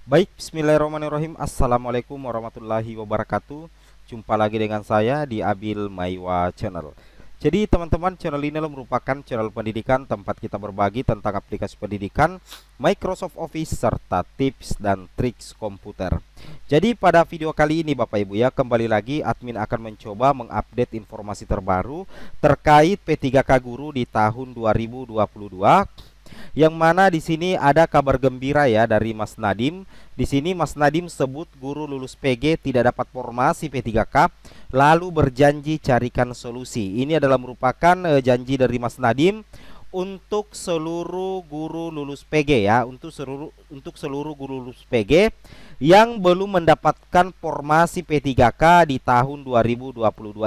Baik, bismillahirrahmanirrahim. Assalamualaikum warahmatullahi wabarakatuh. Jumpa lagi dengan saya di Abil Maiwa Channel. Jadi teman-teman, channel ini merupakan channel pendidikan tempat kita berbagi tentang aplikasi pendidikan, Microsoft Office, serta tips dan triks komputer. Jadi pada video kali ini Bapak Ibu ya, kembali lagi admin akan mencoba mengupdate informasi terbaru terkait P3K Guru di tahun 2022. Yang mana di sini ada kabar gembira ya dari Mas Nadim. Di sini Mas Nadim sebut guru lulus PG tidak dapat formasi P3K, lalu berjanji carikan solusi. Ini adalah merupakan janji dari Mas Nadim untuk seluruh guru lulus PG ya, untuk seluruh guru lulus PG yang belum mendapatkan formasi P3K di tahun 2022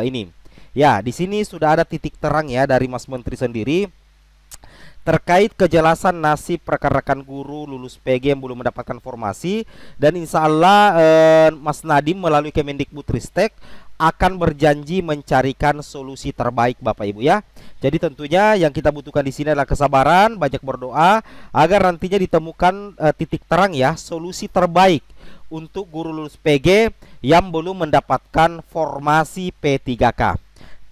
ini. Ya, di sini sudah ada titik terang ya dari Mas Menteri sendiri terkait kejelasan nasib rekan-rekan guru lulus PG yang belum mendapatkan formasi, dan insya Allah Mas Nadim melalui Kemendikbudristek akan berjanji mencarikan solusi terbaik Bapak Ibu ya. Jadi tentunya yang kita butuhkan di sini adalah kesabaran, banyak berdoa agar nantinya ditemukan titik terang ya, solusi terbaik untuk guru lulus PG yang belum mendapatkan formasi P3K.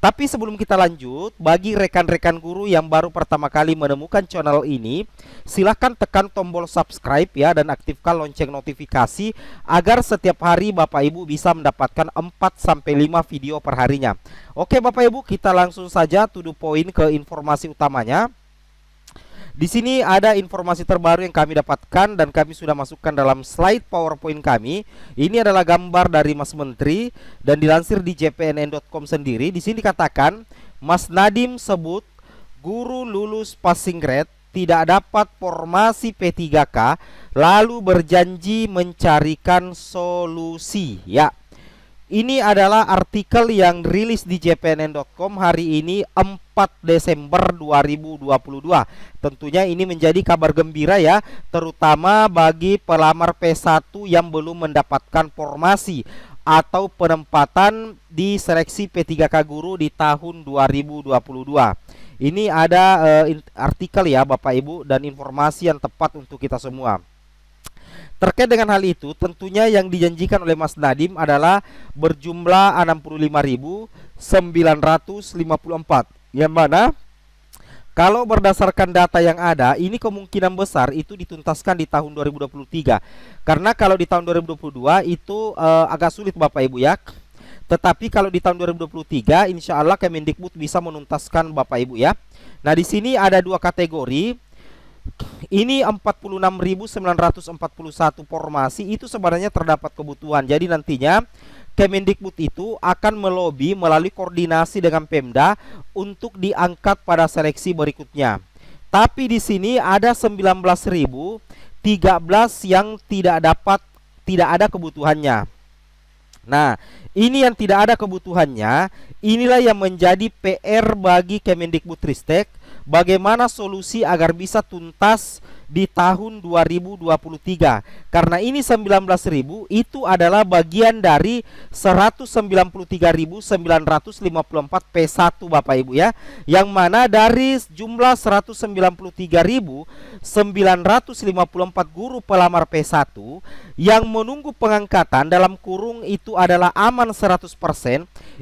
Tapi sebelum kita lanjut, bagi rekan-rekan guru yang baru pertama kali menemukan channel ini, silahkan tekan tombol subscribe ya dan aktifkan lonceng notifikasi agar setiap hari Bapak Ibu bisa mendapatkan 4-5 video per harinya. Oke Bapak Ibu, kita langsung saja to the point ke informasi utamanya. Di sini ada informasi terbaru yang kami dapatkan dan kami sudah masukkan dalam slide PowerPoint kami. Ini adalah gambar dari Mas Menteri dan dilansir di jpnn.com sendiri. Di sini dikatakan Mas Nadim sebut guru lulus passing grade tidak dapat formasi P3K lalu berjanji mencarikan solusi ya. Ini adalah artikel yang rilis di jpnn.com hari ini 4 Desember 2022. Tentunya ini menjadi kabar gembira ya, terutama bagi pelamar P1 yang belum mendapatkan formasi atau penempatan di seleksi P3K Guru di tahun 2022. Ini ada artikel ya Bapak Ibu dan informasi yang tepat untuk kita semua. Terkait dengan hal itu, tentunya yang dijanjikan oleh Mas Nadim adalah berjumlah 65.954, yang mana kalau berdasarkan data yang ada, ini kemungkinan besar itu dituntaskan di tahun 2023. Karena kalau di tahun 2022 itu agak sulit Bapak Ibu ya. Tetapi kalau di tahun 2023 insya Allah Kemendikbud bisa menuntaskan Bapak Ibu ya. Nah, di sini ada dua kategori. Ini 46.941 formasi itu sebenarnya terdapat kebutuhan. Jadi nantinya Kemendikbud itu akan melobi melalui koordinasi dengan Pemda untuk diangkat pada seleksi berikutnya. Tapi di sini ada 19.013 yang tidak ada kebutuhannya. Nah, ini yang tidak ada kebutuhannya, inilah yang menjadi PR bagi Kemendikbudristek. Bagaimana solusi agar bisa tuntas di tahun 2023. Karena ini 19.000 itu adalah bagian dari 193.954 P1 Bapak Ibu ya. Yang mana dari jumlah 193.954 guru pelamar P1 yang menunggu pengangkatan dalam kurung itu adalah aman 100%,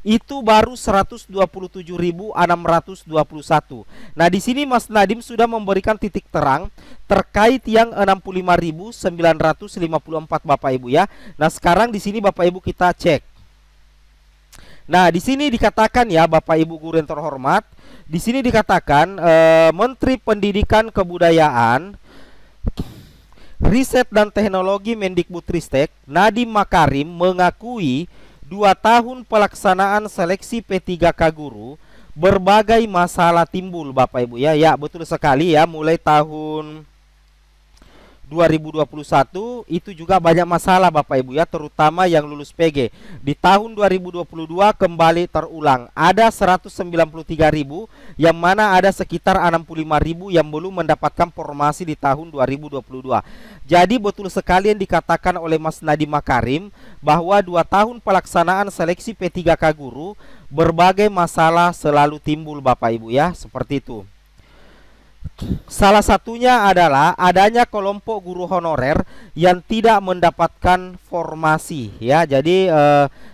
itu baru 127.621. Nah, di sini Mas Nadim sudah memberikan titik terang terkait yang 65.954 Bapak Ibu ya. Nah, sekarang di sini Bapak Ibu kita cek. Nah, di sini dikatakan ya Bapak Ibu guru yang terhormat, di sini dikatakan Menteri Pendidikan Kebudayaan, Riset dan Teknologi Mendikbudristek Nadiem Makarim mengakui 2 tahun pelaksanaan seleksi P3K Guru berbagai masalah timbul Bapak Ibu ya. Ya, betul sekali ya, mulai tahun 2021 itu juga banyak masalah Bapak Ibu ya, terutama yang lulus PG. Di tahun 2022 kembali terulang. Ada 193.000 yang mana ada sekitar 65.000 yang belum mendapatkan formasi di tahun 2022. Jadi betul sekali yang dikatakan oleh Mas Nadiem Makarim bahwa 2 tahun pelaksanaan seleksi P3K Guru berbagai masalah selalu timbul Bapak Ibu ya, seperti itu. Salah satunya adalah adanya kelompok guru honorer yang tidak mendapatkan formasi ya. Jadi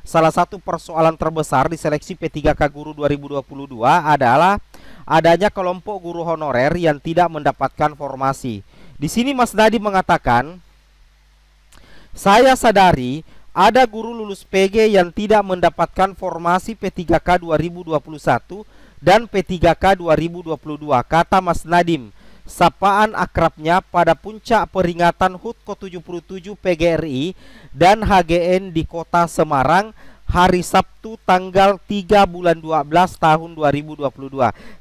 salah satu persoalan terbesar di seleksi P3K Guru 2022 adalah adanya kelompok guru honorer yang tidak mendapatkan formasi. Di sini Mas Nadiem mengatakan, saya sadari ada guru lulus PG yang tidak mendapatkan formasi P3K 2021 dan P3K 2022, kata Mas Nadiem, sapaan akrabnya pada puncak peringatan HUT ke-77 PGRI dan HGN di Kota Semarang hari Sabtu tanggal 3 bulan 12 tahun 2022.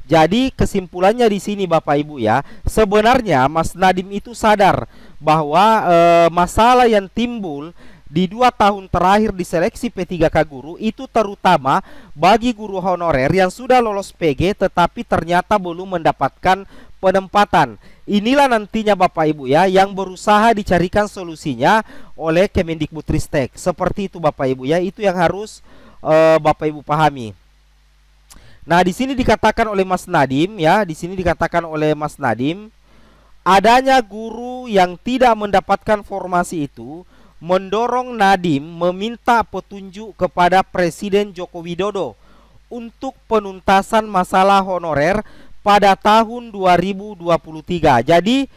Jadi kesimpulannya di sini Bapak Ibu ya, sebenarnya Mas Nadiem itu sadar bahwa masalah yang timbul di 2 tahun terakhir di seleksi P3K Guru itu terutama bagi guru honorer yang sudah lolos PG tetapi ternyata belum mendapatkan penempatan. Inilah nantinya Bapak Ibu ya yang berusaha dicarikan solusinya oleh Kemendikbudristek. Seperti itu Bapak Ibu ya, itu yang harus Bapak Ibu pahami. Nah, di sini dikatakan oleh Mas Nadiem ya, di sini dikatakan oleh Mas Nadiem, adanya guru yang tidak mendapatkan formasi itu mendorong Nadiem meminta petunjuk kepada Presiden Joko Widodo untuk penuntasan masalah honorer pada tahun 2023. Jadi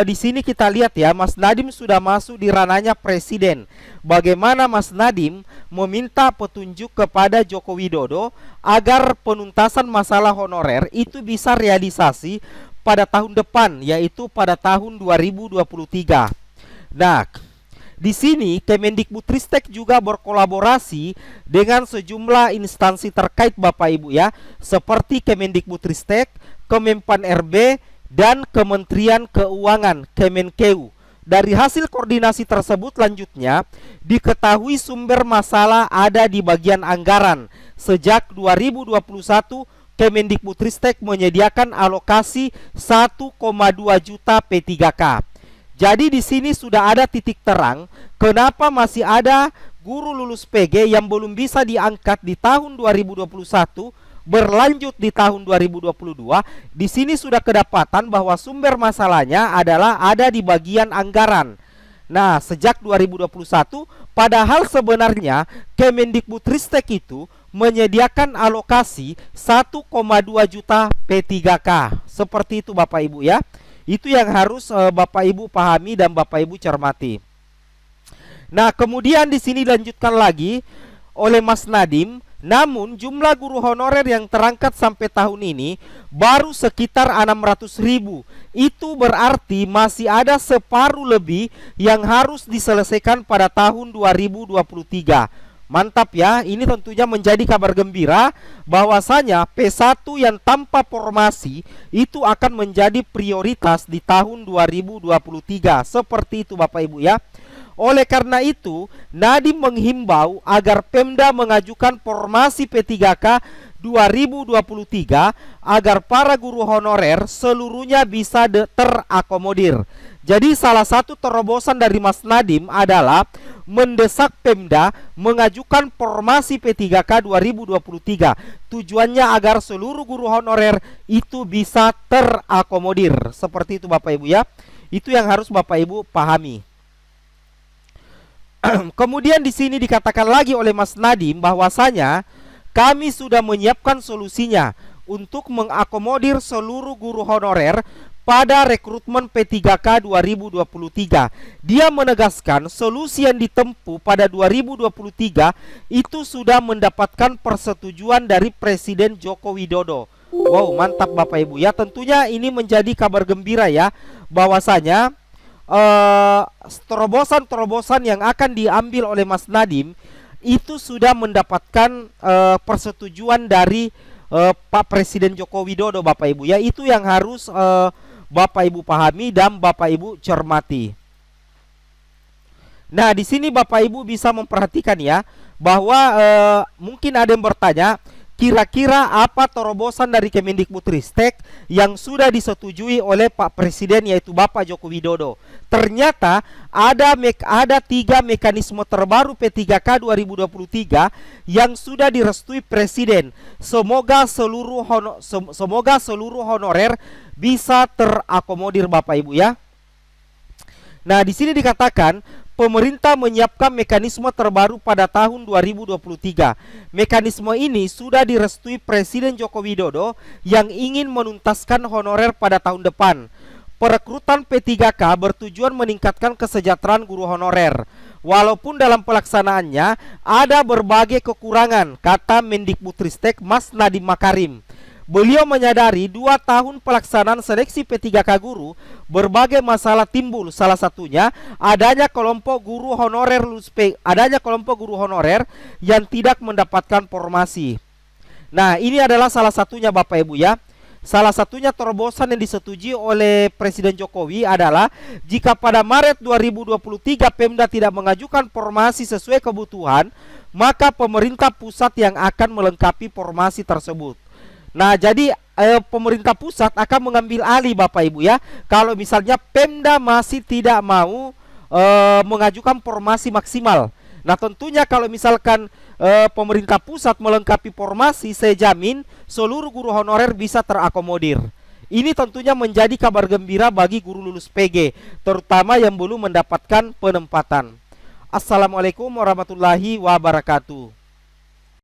di sini kita lihat ya, Mas Nadiem sudah masuk di ranahnya presiden. Bagaimana Mas Nadiem meminta petunjuk kepada Joko Widodo agar penuntasan masalah honorer itu bisa realisasi pada tahun depan, yaitu pada tahun 2023. Nah, di sini Kemendikbudristek juga berkolaborasi dengan sejumlah instansi terkait Bapak Ibu ya, seperti Kemendikbudristek, Kemenpan RB, dan Kementerian Keuangan Kemenkeu. Dari hasil koordinasi tersebut lanjutnya diketahui sumber masalah ada di bagian anggaran. Sejak 2021 Kemendikbudristek menyediakan alokasi 1,2 juta P3K. Jadi di sini sudah ada titik terang kenapa masih ada guru lulus PG yang belum bisa diangkat di tahun 2021 berlanjut di tahun 2022. Di sini sudah kedapatan bahwa sumber masalahnya adalah ada di bagian anggaran. Nah, sejak 2021 padahal sebenarnya Kemendikbudristek itu menyediakan alokasi 1,2 juta P3K. Seperti itu Bapak Ibu ya. Itu yang harus Bapak Ibu pahami dan Bapak Ibu cermati. Nah, kemudian di sini dilanjutkan lagi oleh Mas Nadiem, namun jumlah guru honorer yang terangkat sampai tahun ini baru sekitar 600.000. Itu berarti masih ada separuh lebih yang harus diselesaikan pada tahun 2023. Mantap ya, ini tentunya menjadi kabar gembira bahwasanya P1 yang tanpa formasi itu akan menjadi prioritas di tahun 2023. Seperti itu Bapak Ibu ya. Oleh karena itu, Nadiem menghimbau agar Pemda mengajukan formasi P3K 2023 agar para guru honorer seluruhnya bisa terakomodir. Jadi salah satu terobosan dari Mas Nadiem adalah mendesak Pemda mengajukan formasi P3K 2023. Tujuannya agar seluruh guru honorer itu bisa terakomodir. Seperti itu Bapak Ibu ya. Itu yang harus Bapak Ibu pahami. Kemudian di sini dikatakan lagi oleh Mas Nadiem bahwasanya kami sudah menyiapkan solusinya untuk mengakomodir seluruh guru honorer pada rekrutmen P3K 2023. Dia menegaskan solusi yang ditempuh pada 2023 itu sudah mendapatkan persetujuan dari Presiden Joko Widodo. Wow, mantap Bapak Ibu ya. Tentunya ini menjadi kabar gembira ya, bahwasanya terobosan-terobosan yang akan diambil oleh Mas Nadiem itu sudah mendapatkan persetujuan dari Pak Presiden Joko Widodo Bapak Ibu ya. Itu yang harus Bapak Ibu pahami dan Bapak Ibu cermati. Nah, di sini Bapak Ibu bisa memperhatikan ya bahwa mungkin ada yang bertanya, kira-kira apa terobosan dari Kemendikbudristek yang sudah disetujui oleh Pak Presiden yaitu Bapak Joko Widodo. ternyata ada 3 mekanisme terbaru P3K 2023 yang sudah direstui Presiden. Semoga seluruh honorer bisa terakomodir Bapak Ibu ya. Nah, di sini dikatakan pemerintah menyiapkan mekanisme terbaru pada tahun 2023. Mekanisme ini sudah direstui Presiden Joko Widodo yang ingin menuntaskan honorer pada tahun depan. Perekrutan P3K bertujuan meningkatkan kesejahteraan guru honorer. Walaupun dalam pelaksanaannya ada berbagai kekurangan, kata Mendikbudristek Mas Nadiem Makarim. Beliau menyadari 2 tahun pelaksanaan seleksi P3K guru, berbagai masalah timbul. Salah satunya adanya kelompok guru honorer yang tidak mendapatkan formasi. Nah, ini adalah salah satunya Bapak Ibu ya. Salah satunya terobosan yang disetujui oleh Presiden Jokowi adalah jika pada Maret 2023 Pemda tidak mengajukan formasi sesuai kebutuhan, maka pemerintah pusat yang akan melengkapi formasi tersebut. Nah, jadi pemerintah pusat akan mengambil alih Bapak Ibu ya. Kalau misalnya Pemda masih tidak mau mengajukan formasi maksimal. Nah, tentunya kalau misalkan pemerintah pusat melengkapi formasi, saya jamin seluruh guru honorer bisa terakomodir. Ini tentunya menjadi kabar gembira bagi guru lulus PG, terutama yang belum mendapatkan penempatan. Assalamualaikum warahmatullahi wabarakatuh.